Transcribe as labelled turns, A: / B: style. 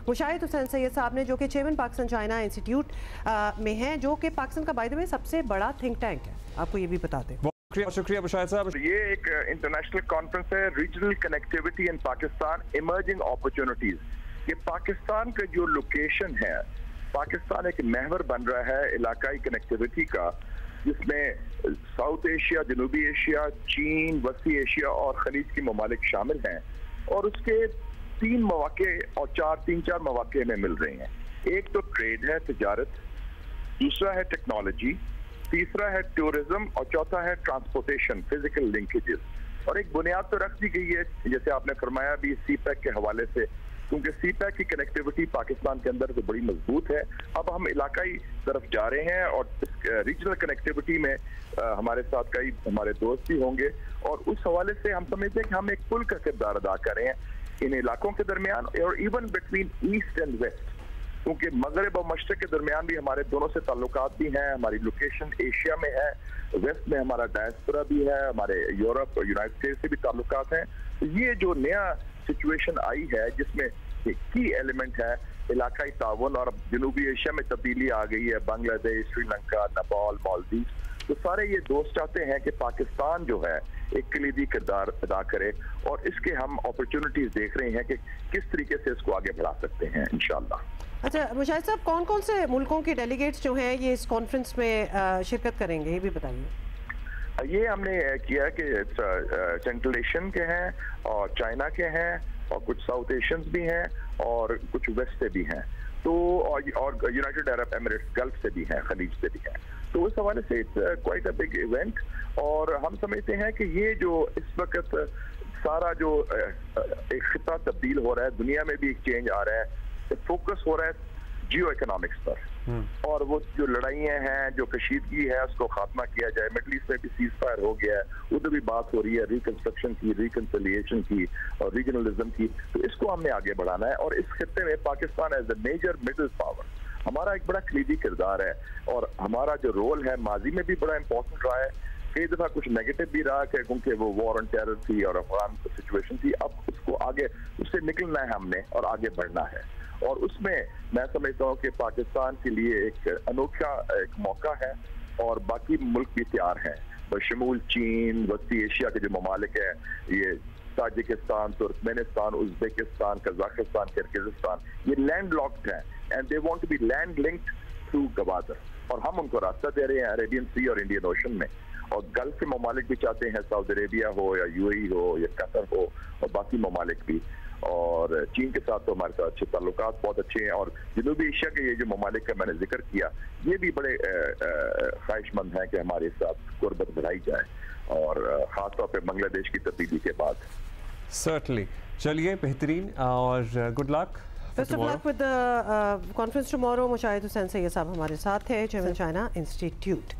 A: मुशाहिद हुसैन सैयद साहब ने, जो कि चेयरमैन पाकिस्तान चाइना इंस्टीट्यूट में हैं, जो कि पाकिस्तान का बाय द वे सबसे बड़ा थिंक टैंक है। आपको ये भी बताते हैं।
B: शुक्रिया मुशाहिद साहब।
C: ये एक इंटरनेशनल कॉन्फ्रेंस है, रीजनल कनेक्टिविटी इन पाकिस्तान, इमर्जिंग अपॉर्चुनिटीज। ये पाकिस्तान का जो लोकेशन है, पाकिस्तान एक महवर बन रहा है इलाकाई कनेक्टिविटी का, जिसमें साउथ एशिया, जनूबी एशिया, चीन, वसी एशिया और खलीज के ममालिक शामिल हैं। और उसके तीन मौके और तीन चार मौके में मिल रहे हैं। एक तो ट्रेड है, तिजारत, दूसरा है टेक्नोलॉजी, तीसरा है टूरिज्म और चौथा है ट्रांसपोर्टेशन, फिजिकल लिंकेजेस। और एक बुनियाद तो रख दी गई है, जैसे आपने फरमाया भी, सीपैक के हवाले से, क्योंकि सीपैक की कनेक्टिविटी पाकिस्तान के अंदर तो बड़ी मजबूत है। अब हम इलाकाई तरफ जा रहे हैं और इस रीजनल कनेक्टिविटी में हमारे साथ कई हमारे दोस्त भी होंगे। और उस हवाले से हम समझते हैं कि हम एक पुल का किरदार अदा कर रहे हैं इन इलाकों के दरमियान और even between east and west, क्योंकि मगरब और मशरक के दरमियान भी हमारे दोनों से ताल्लुकात भी हैं। हमारी लोकेशन एशिया में है, वेस्ट में हमारा डायस्पोरा भी है, हमारे यूरोप और यूनाइटेड स्टेट्स से भी ताल्लुकात हैं। तो ये जो नया सिचुएशन आई है, जिसमें की एलिमेंट है इलाकाई ताउन, और जनूबी एशिया में तब्दीली आ गई है, बांग्लादेश, श्रीलंका, नेपाल, मालदीव, तो सारे ये दोस्त चाहते हैं कि पाकिस्तान जो है एक कलीदी किरदार अदा करे। और इसके हम अपॉर्चुनिटीज देख रहे हैं कि किस तरीके से इसको आगे बढ़ा सकते हैं इंशाल्लाह।
A: अच्छा मुशाहिद साहब, कौन कौन से मुल्कों के डेलीगेट्स जो हैं ये इस कॉन्फ्रेंस में शिरकत करेंगे, ये भी बताइए।
C: ये हमने किया कि सेंट्रल एशियन के हैं और चाइना के हैं और कुछ साउथ एशियंस भी हैं और कुछ वेस्ट से भी हैं, तो और यूनाइटेड अरब एमिरेट्स, गल्फ से भी हैं, खलीज से भी हैं। तो उस हवाले से it's quite a big event. और हम समझते हैं कि ये जो इस वक्त सारा जो एक खिता तब्दील हो रहा है, दुनिया में भी एक चेंज आ रहा है, फोकस हो रहा है जियो इकोनॉमिक्स पर। और वो जो लड़ाइयाँ हैं, जो कशीदगी है, उसको खात्मा किया जाए। मिडल ईस्ट में भी सीज फायर हो गया है, उधर भी बात हो रही है रिकंस्ट्रक्शन की, रिकंसिलिएशन की और रीजनलिज्म की। तो इसको हमने आगे बढ़ाना है। और इस खिते में Pakistan as a major middle power हमारा एक बड़ा कलीदी किरदार है। और हमारा जो रोल है माजी में भी बड़ा इंपॉर्टेंट रहा है, कई दफा कुछ नेगेटिव भी रहा है, क्योंकि वो वॉर ऑन टेरर थी और अफगान सिचुएशन थी। अब उसको आगे उससे निकलना है हमने और आगे बढ़ना है। और उसमें मैं समझता हूँ कि पाकिस्तान के लिए एक अनोखा एक मौका है और बाकी मुल्क भी तैयार हैं, बशमूल चीन, वस्ती एशिया के जो ममालिक हैं, ये Tajikistan, Turkmenistan, Uzbekistan, Kazakhstan, Kyrgyzstan, ये लैंड लॉक्ड हैं and they want to be land linked through Gwadar. और हम उनको रास्ता दे रहे हैं अरेबियन सी और इंडियन ओशन में। और गल्फ के ममालिक भी चाहते हैं, सऊदी अरेबिया हो या यूएई हो या कतर हो और बाकी ममालिक भी। और चीन के साथ तो हमारे साथ अच्छे ताल्लुकात बहुत अच्छे हैं। और जनूबी एशिया के ये जो ममालिक का मैंने जिक्र किया, ये भी बड़े ख्वाहिशमंद हैं कि हमारे साथ गुर्बत बढ़ाई जाए, और ख़ासतौर पर बांग्लादेश की तब्दीली के बाद।
B: सर्टनली। चलिए, बेहतरीन और good luck.
A: Best of luck with the conference tomorrow. Mushahid Hussain Syed साहब हमारे साथ थे, चेयरमैन चाइना इंस्टीट्यूट।